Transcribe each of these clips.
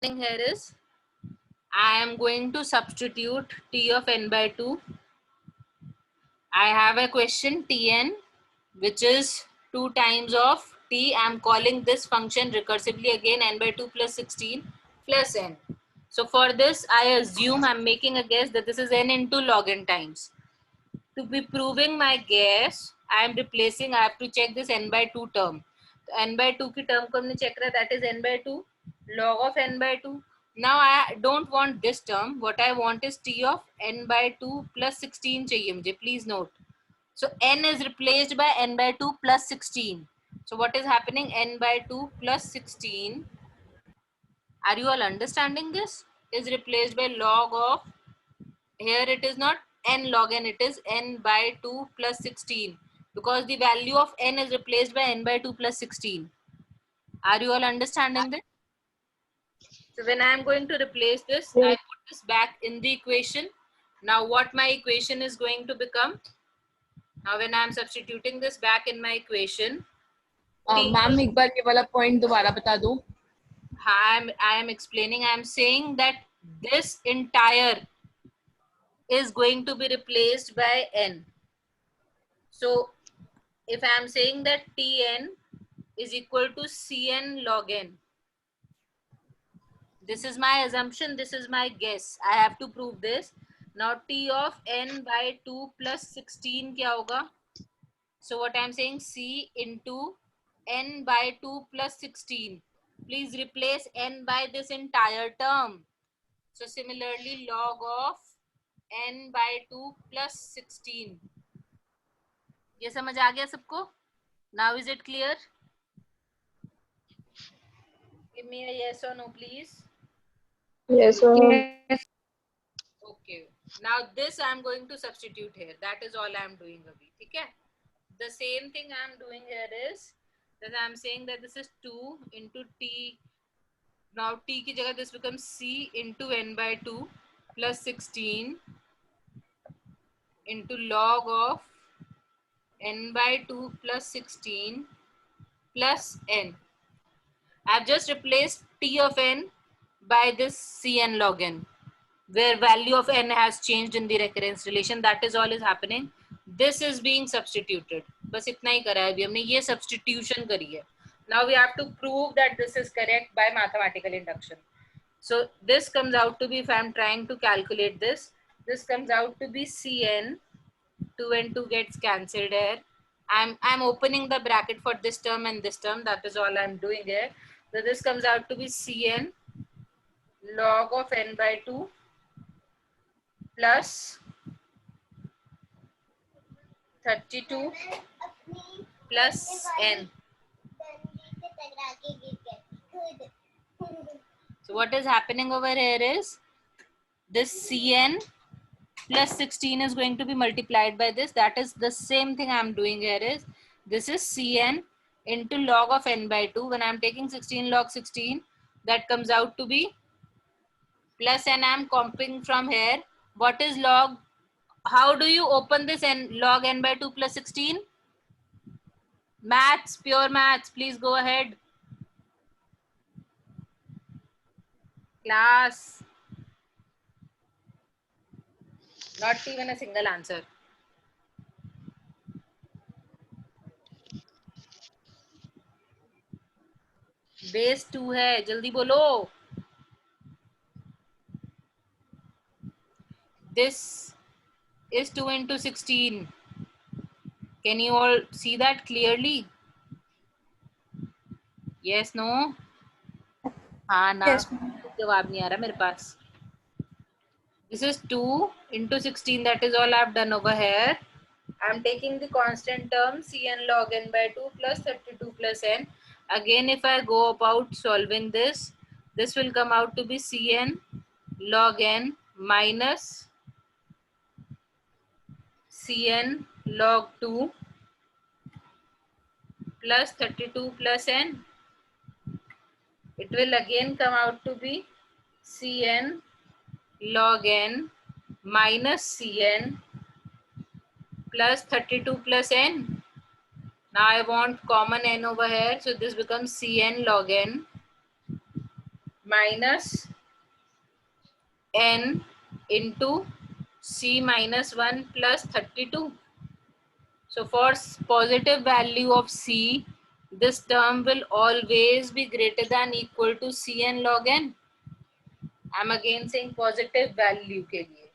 Here is I am going to substitute t of n by 2. I have a question tn which is 2 times of t. I am calling this function recursively again n by 2 plus 16 plus n. So for this I assume I am making a guess that this is n into log n times. To be proving my guess, I am replacing, I have to check this n by 2 term. तो n by 2 की term को हमने check करा, that is n by 2 log of n by 2. Now I don't want this term. What I want is t of n by 2 plus 16 चाहिए मुझे. Please note. So n is replaced by n by 2 plus 16. So what is happening? N by 2 plus 16. Are you all understanding this? Is replaced by log of, here it is not n log n, it is n by 2 plus 16 because the value of n is replaced by n by 2 plus 16. Are you all understanding this? So when I am going to replace this, I put this back in the equation. Now what my equation is going to become? Now when I am substituting this back in my equation, ma'am एक बार ये वाला point दोबारा बता दो. I am explaining, I am saying that this entire is going to be replaced by n. So if I am saying that Tn is equal to Cn log n, this is my assumption, this is my guess. I have to prove this. Now T of n by 2 plus 16 क्या होगा? So what I am saying, C into n by 2 plus 16. Please replace n by this entire term. So similarly log of n by 2 plus 16. ये समझ आ गया सबको? Now is it clear? Give me a yes or no, please. Yes, Okay. Now this I am going to substitute here. That is all I am doing, abhi. Okay. The same thing I am doing here is that I am saying that this is 2 into t. Now t ki jagah this becomes c into n by 2 plus 16 into log of n by 2 plus 16 plus n. I have just replaced t of n by this cn log n, where value of n has changed in the recurrence relation. That is all is happening. This is being substituted. बस इतना ही करा है अभी हमने, ये substitution करी है. Now we have to prove that this is correct by mathematical induction. So this comes out to be, if I am trying to calculate this comes out to be Cn. 2 and 2 gets cancelled here. I'm opening the bracket for this term and this term. That is all I'm doing here. So this comes out to be Cn log of n by 2 plus 32 plus n. So what is happening over here is this Cn plus 16 is going to be multiplied by this. That is the same thing I'm doing here is, this is Cn into log of n by 2. When I'm taking 16 log 16, that comes out to be plus n. I'm comping from here. What is log? How do you open this n log n by 2 plus 16? Maths, pure maths, please go ahead. Class. Not even a single answer. Base 2 है, जल्दी बोलो. This is 2 into 16. Can you all see that clearly? Yes, no? हाँ ना. जवाब नहीं आ रहा मेरे पास. This is 2 into 16. That is all I've done over here. I'm taking the constant term Cn log n by 2 plus 32 plus n. Again, if I go about solving this will come out to be Cn log n minus Cn log 2 plus 32 plus n. It will again come out to be Cn log n minus Cn plus 32 plus n. Now I want common n over here, so this becomes Cn log n minus n into c minus 1 plus 32. So for positive value of c, this term will always be greater than equal to cn log n. I'm again saying positive value के लिए.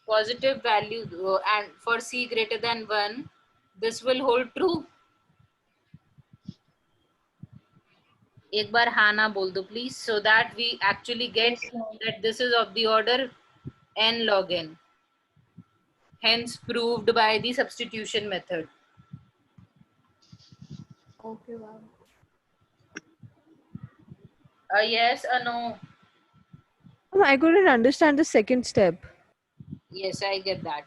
Positive value and for c greater than 1, this will hold true. एक बार हाँ ना बोल दो please, so that we actually get that this is of the order n log n. Hence proved by the substitution method. Okay, ma'am. A yes, a no. I couldn't understand the second step. Yes, I get that.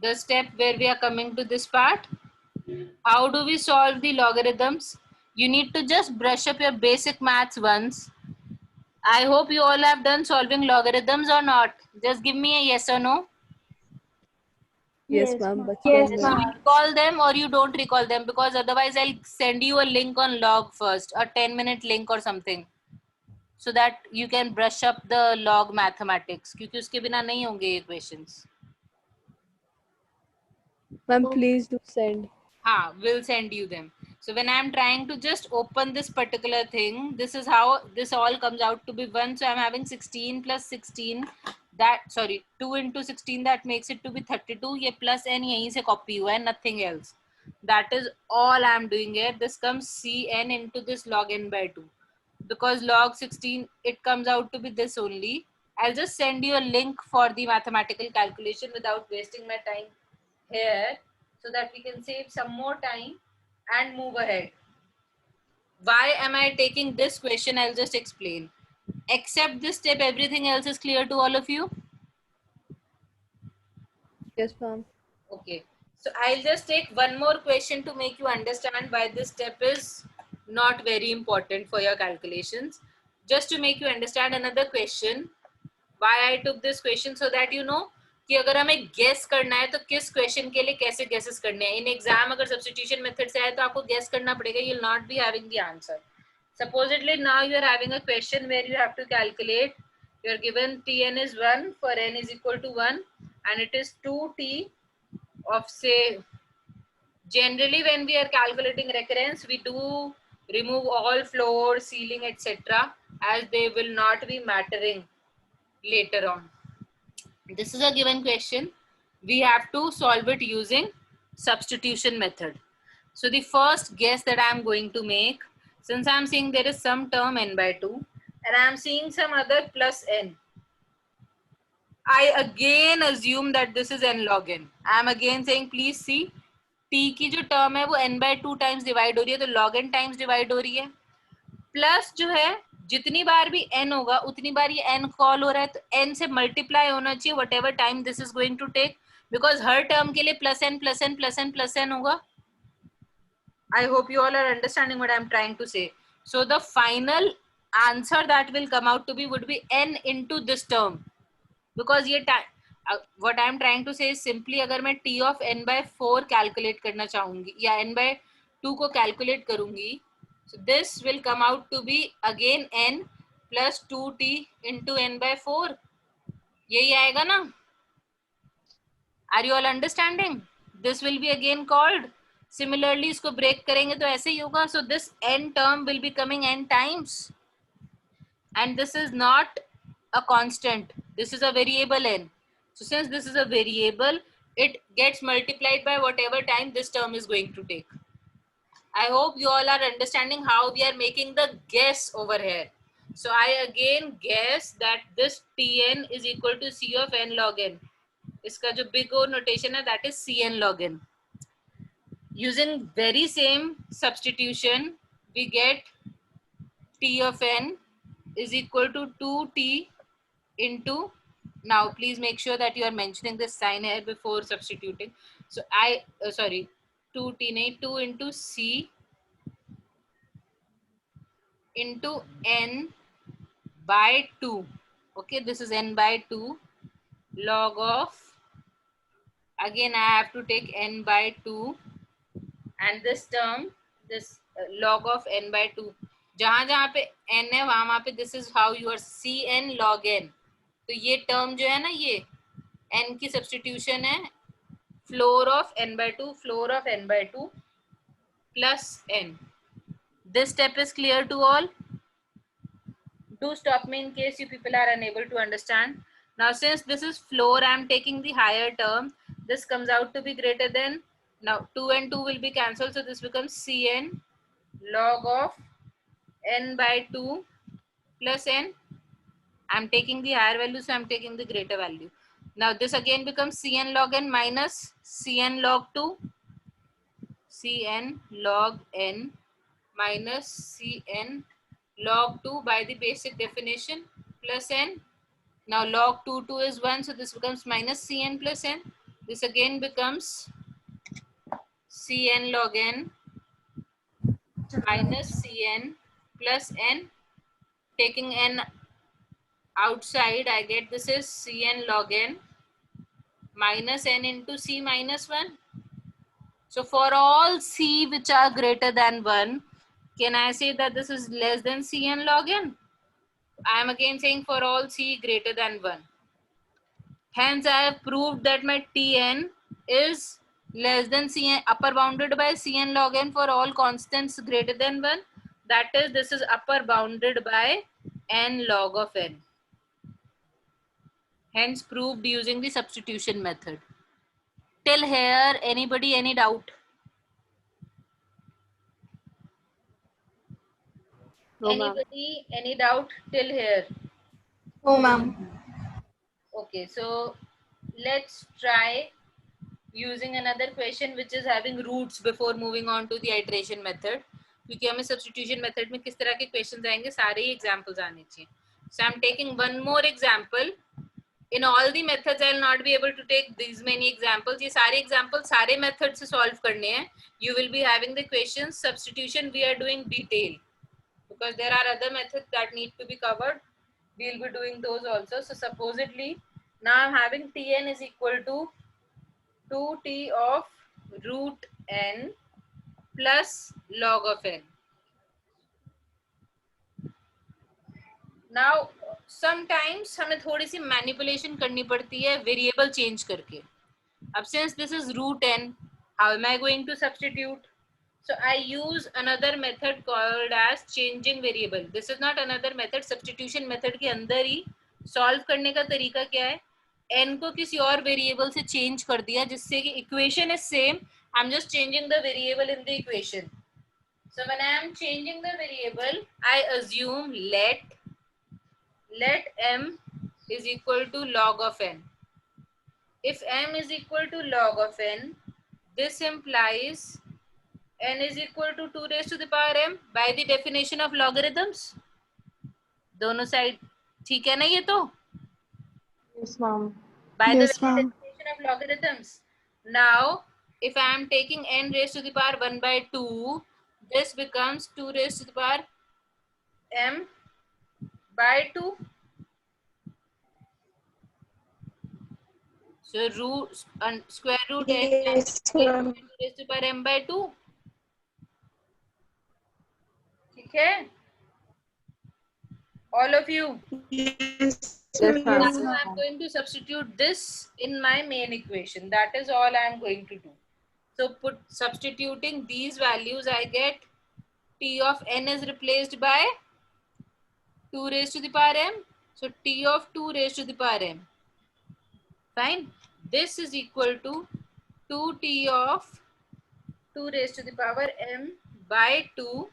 The step where we are coming to this part, how do we solve the logarithms? You need to just brush up your basic maths once. I hope you all have done solving logarithms or not. Just give me a yes or no. Yes, ma'am. Yes, You ma'am. recall them or you don't recall them, because otherwise I'll send you a link on log first, a 10-minute link or something, so that you can brush up the log mathematics, क्योंकि उसके बिना नहीं होंगे ये questions. Ma'am, please do send. हाँ, will send you them. So when I'm trying to just open this particular thing, this is how this all comes out to be 1. So I'm having 16 plus 16, that, sorry, 2 into 16, that makes it to be 32. ये plus n यहीं से copy हुआ है, nothing else. That is all I'm doing here. This comes cn into this log n by 2. Because log 16, it comes out to be this only. I'll just send you a link for the mathematical calculation without wasting my time here, so that we can save some more time and move ahead. Why am I taking this question? I'll just explain. Except this step, everything else is clear to all of you? Yes, ma'am. Okay. So I'll just take one more question to make you understand why this step is not very important for your calculations. Just to make you understand another question, why I took this question, so that you know कि अगर हमें guess करना है तो किस question के लिए कैसे गेसेस करने हैं. इन एग्जाम अगर सब्स्टिट्यूशन मेथड से आए तो आपको गेस करना पड़ेगा. You will not be having the answer. Supposedly now you are having a question where you have to calculate. You are given Tn is 1 for n is equal to 1 and it is 2t of, say, generally when we are calculating recurrence, we do remove all floor, ceiling, etc., as they will not be mattering later on. This is a given question. We have to solve it using substitution method. So the first guess that I am going to make, since I am seeing there is some term n by 2 and I am seeing some other plus n, I again assume that this is n log n. I am again saying please see, t की जो term है वो n by 2 times divide हो रही है, तो log n times divide हो रही है. प्लस जो है जितनी बार भी n होगा उतनी बार ये n कॉल हो रहा है, तो n से मल्टीप्लाई होना चाहिए whatever time this is going to take, because हर टर्म के लिए plus n plus n plus n plus n होगा. I hope you all are understanding what I'm trying to say. So the final answer that will come out to be would be n into this term, because ये what I'm trying to say is simply अगर मैं t of n by 4 calculate करना चाहूंगी या n by 2 को calculate करूंगी, so this will come out to be again n plus 2t into n by 4. यही आएगा ना? Are you all understanding? This will be again called. Similarly, इसको break करेंगे तो ऐसे ही होगा. So this n term will be coming n times. And this is not a constant. This is a variable n. So since this is a variable, it gets multiplied by whatever time this term is going to take. I hope you all are understanding how we are making the guess over here. So I again guess that this Tn is equal to C of n log n. इसका जो big O notation है, that is Cn log n. Using very same substitution, we get T of n is equal to 2t into, now please make sure that you are mentioning this sign here before substituting. So I, sorry, 2t, 2 into C into n by 2. Okay, this is n by 2 log of, again I have to take n by 2 and this term, this log of n by 2. जहां जहां पे n है वहां पे this is how you are cn log n. तो ये term जो है ना, ये n की सब्सटीट्यूशन है, floor of n by 2, floor of n by 2 plus n. This step is clear to all. Do stop me in case you people are unable to understand. Now since this is floor, I am taking the higher term. This comes out to be greater than, now 2 and 2 will be cancelled, so this becomes cn log of n by 2 plus n. I am taking the higher value, so I am taking the greater value. Now this again becomes cn log n minus cn log 2, cn log n minus cn log 2 by the basic definition plus n. Now log 2 is 1, so this becomes minus cn plus n. This again becomes cn log n minus cn plus n. Taking n outside, I get this is cn log n minus n into c minus 1. So for all c which are greater than 1, can I say that this is less than cn log n? I am again saying for all c greater than 1. Hence, I have proved that my Tn is less than Cn, upper bounded by Cn log n for all constants greater than 1. That is, this is upper bounded by n log of n. Hence, proved using the substitution method. Till here, anybody, any doubt? No, ma'am. Anybody, any doubt till here? Oh, ma'am. Okay, so let's try using another question which is having roots before moving on to the iteration method. क्योंकि हमें substitution method में किस तरह के questions आएंगे, सारे ही examples आने चाहिए. So I'm taking one more example. In all the methods I'll not be able to take these many examples. ये सारे examples सारे methods से solve करने हैं. You will be having the questions. Substitution we are doing detail because there are other methods that need to be covered. We'll be doing those also. So supposedly now I'm having Tn is equal to 2t of root n plus log of n. Now sometimes हमें थोड़ी सी manipulation करनी पड़ती है variable change करके. अब since this is root n, how am I going to substitute? So I use another method called as changing variable. This is not another method. Substitution method के अंदर ही solve करने का तरीका क्या है? n को किसी और वेरिएबल से चेंज कर दिया जिससे कि equation is same. I am just changing the variable in the equation. So when I am changing the variable I assume let m is equal to log of n. If m is equal to log of n, this implies n is equal to 2 raised to the power m by the definition of logarithms. दोनों side ठीक है ना ये तो? Yes, ma'am. By the Yes, ma'am. definition of logarithms. Now, if I am taking n raised to the power 1 by 2, this becomes 2 raised to the power m by 2. So, square root n Yes, ma'am. 2 raised to the power m by 2. ठीक है? All of you. Yes, Yes, ma'am. Now I'm going to substitute this in my main equation. That is all I'm going to do. So substituting these values, I get t of n is replaced by 2 raised to the power m. So t of 2 raised to the power m. Fine. This is equal to 2t of 2 raised to the power m by 2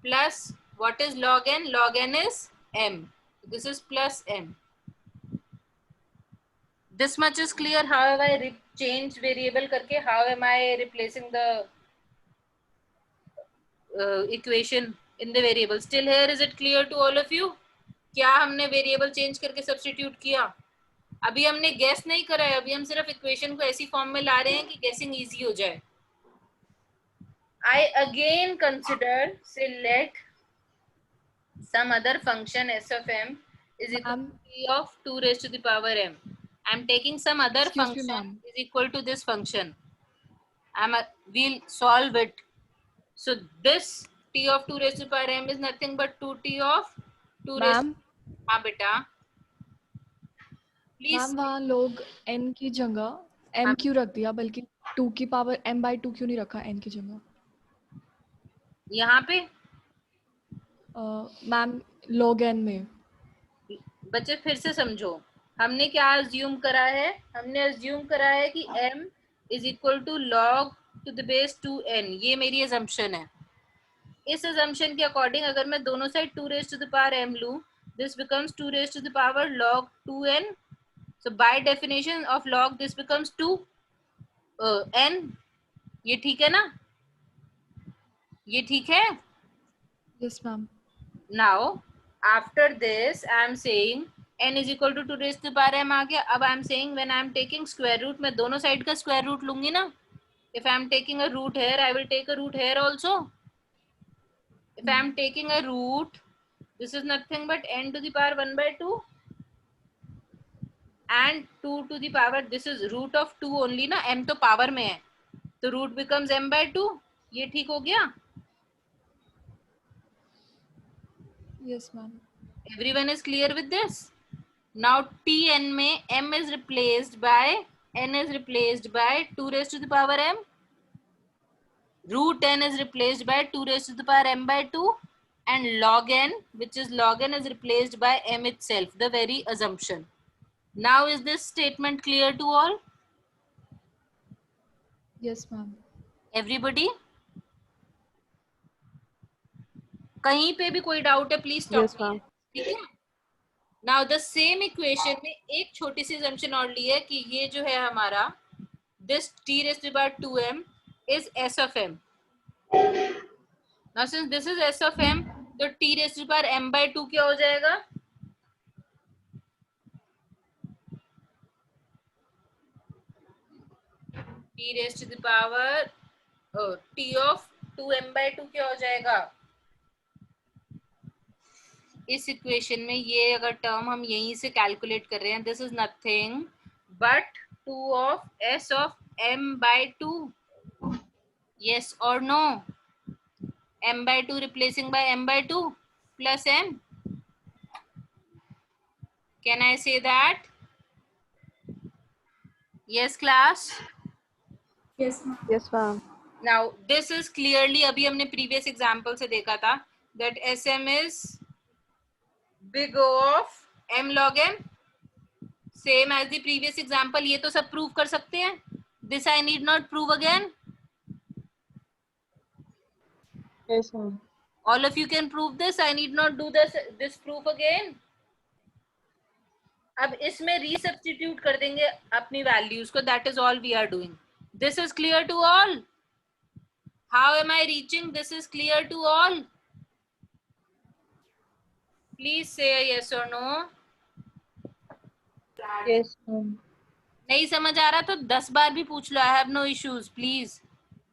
plus what is log n? Log n is m. This is plus m. This much is clear. How have I changed variable करके? How am I replacing the equation in the variable? Still here, is it clear to all of you? क्या हमने variable change करके substitute किया? अभी हमने guess नहीं करा है. अभी हम सिर्फ equation को ऐसी form में ला रहे हैं कि guessing easy हो जाए. I again consider, say let some other function s of m is equal to t of 2 raised to the power m. I'm taking some other function is equal to this function. We'll solve it. So this t of 2 raised to the power m is nothing but 2t of 2 raised ma'am हाँ बेटा please ma'am वहाँ लोग n की जगह m क्यों रख दिया, बल्कि 2 की पावर m/2 क्यों नहीं रखा n की जगह? यहाँ पे मैम log n में बच्चे फिर से समझो, हमने क्या अज्यूम करा है? हमने अज्यूम करा है कि m is equal to log to the base 2n, ये मेरी अजम्पशन है। इस अजम्पशन के अकॉर्डिंग अगर मैं दोनों side 2 raise to the power m लूं, this becomes 2 raise to the power log 2n, so by definition of log this becomes 2 n। ये ठीक है ना? ये ठीक है? Yes ma'am. Now after this I am saying n is equal to 2 raised to the power m आ गया। अब I am saying when I am taking square root, मैं दोनों साइड का स्क्वायर रूट लूंगी ना। If I am taking a root here, I will take a root here also. If I am taking a root, this is nothing but n to the power 1/2 and 2 to the power, this is root of 2 only ना, m तो power में है, तो root becomes m/2। ये ठीक हो गया? Yes ma'am. Everyone is clear with this? Now Tn में m is replaced by n is replaced by 2 raised to the power m. Root n is replaced by 2 raised to the power m/2, and log n, which is log n, is replaced by m itself, the very assumption. Now is this statement clear to all? Yes ma'am. Everybody? कहीं पे भी कोई doubt है please stop Yes, ma'am. ठीक है? Now the same equation में एक छोटी सी assumption और ली है कि ये जो है हमारा this t raised to the power 2m is s of m. Now since this is s of m, तो t raised to the power m/2 क्या हो जाएगा? t raised to the power t of 2m/2 क्या हो जाएगा? इस equation में ये अगर टर्म हम यहीं से कैलकुलेट कर रहे हैं, this is nothing but 2 of s of m/2, yes or no? m/2 replacing by m/2 plus m, can I say that? Yes class? Yes, ma'am. Yes, ma'am. Now this is clearly, अभी हमने previous example से देखा था that sm is big O of m log m, same as the previous example। ये तो सब prove कर सकते हैं, this I need not prove again। Yes, ma'am. All of you can prove this, I need not do this proof again। अब इसमें resubstitute कर देंगे अपनी values को, that is all we are doing। This is clear to all? How am I reaching? This is clear to all? Please say a yes or no। Yes, ma'am. नहीं समझ आ रहा तो 10 बार भी पूछ लो, I have no issues, please।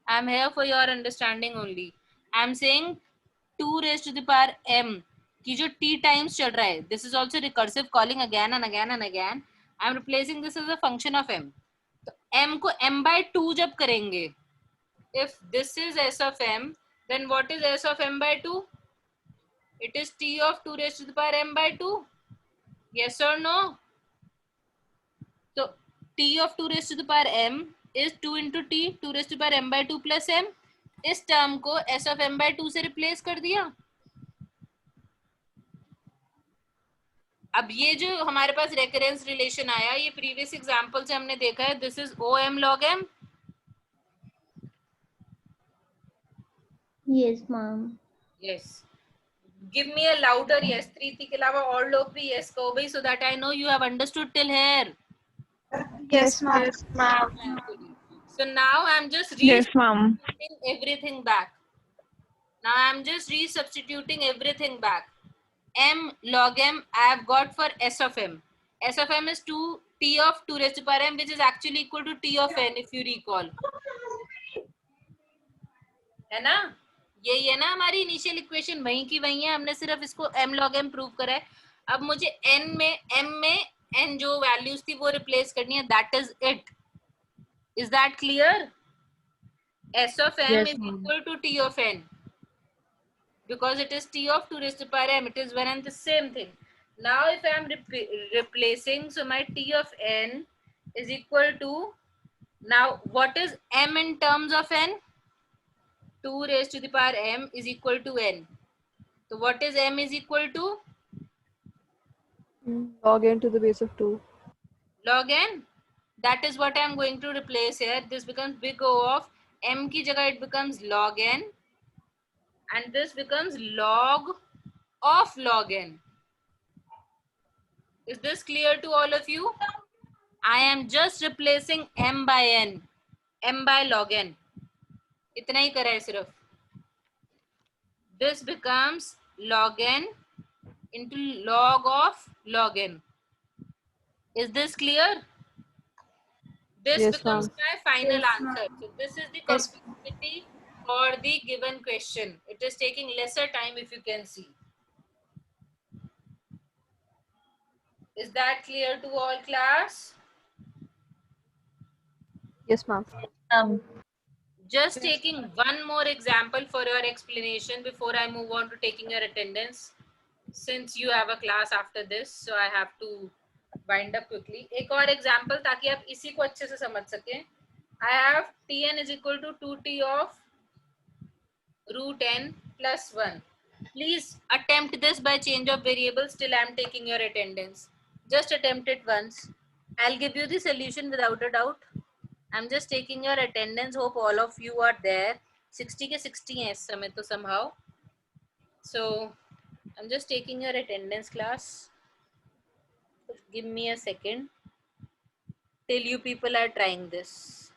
I am here for your understanding only। I am saying 2 raised to the power m की जो t times चल रहा है, this is also recursive calling again and again and again। I am replacing this as a function of m। तो m को m/2 जब करेंगे, if this is s of m, then what is s of m/2? It is t of 2 raised to the power m/2, yes or no? So t of 2 raised to the power m is 2 into t, 2 raised to the power m/2 plus m। इस term को s of m/2 से replace कर दिया। अब ये जो हमारे पास recurrence relation आया, ये प्रीवियस एग्जांपल से हमने देखा है, this is om log m। Yes, ma'am. Yes, give me a louder yes. Preeti के अलावा और लोग भी यस कहो भाई, so that I know you have understood till here. Yes, ma'am. So now I'm just Yes, ma'am. resubstituting everything back. Now I'm just resubstituting everything back। m log m I have got for s of m। s of m is 2 t of 2 raised to power m, which is actually equal to t of n if you recall, है ना? यही है ना हमारी initial equation, वहीं की वहीं है, हमने सिर्फ इसको m log m प्रूव करा है। अब मुझे n में m में n जो वैल्यूज थी वो रिप्लेस करनी है, that is it. Is that clear? s of m Yes, is ma'am. equal to t of n। because it is t of 2 raised to the power m. It is one and the same thing. Now if I am replacing, so my t of n is equal to, now what is m in terms of n? 2 raised to the power m is equal to n. So what is m is equal to? Log n to the base of 2. Log n. That is what I am going to replace here. This becomes big O of m ki jagah it becomes log n, and this becomes log of log n. Is this clear to all of you? I am just replacing m by n, m by log n. इतना ही करा है सिर्फ. This becomes log n into log of log n. Is this clear? This Yes, becomes ma'am. my final Yes, answer. ma'am. So this is the Yes. complexity for the given question. It is taking lesser time, if you can see. Is that clear to all class? Yes, ma'am. Just taking one more example for your explanation before I move on to taking your attendance. Since you have a class after this, so I have to wind up quickly. एक और example ताकि आप इसी को अच्छे से समझ सकें. I have Tn is equal to 2t of root n plus 1. Please attempt this by change of variables till I am taking your attendance. Just attempt it once. I'll give you the solution without a doubt. I'm just taking your attendance. Hope all of you are there. 60 के 60 हैं इस समय तो somehow. So I'm just taking your attendance class. Give me a second till you people are trying this.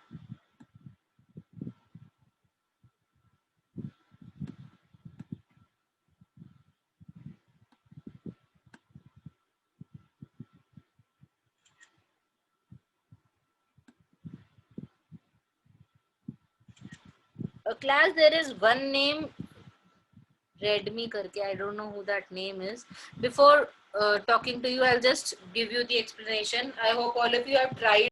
A class, there is one name Redmi karke. I don't know who that name is. Before talking to you, I'll just give you the explanation. I hope all of you have tried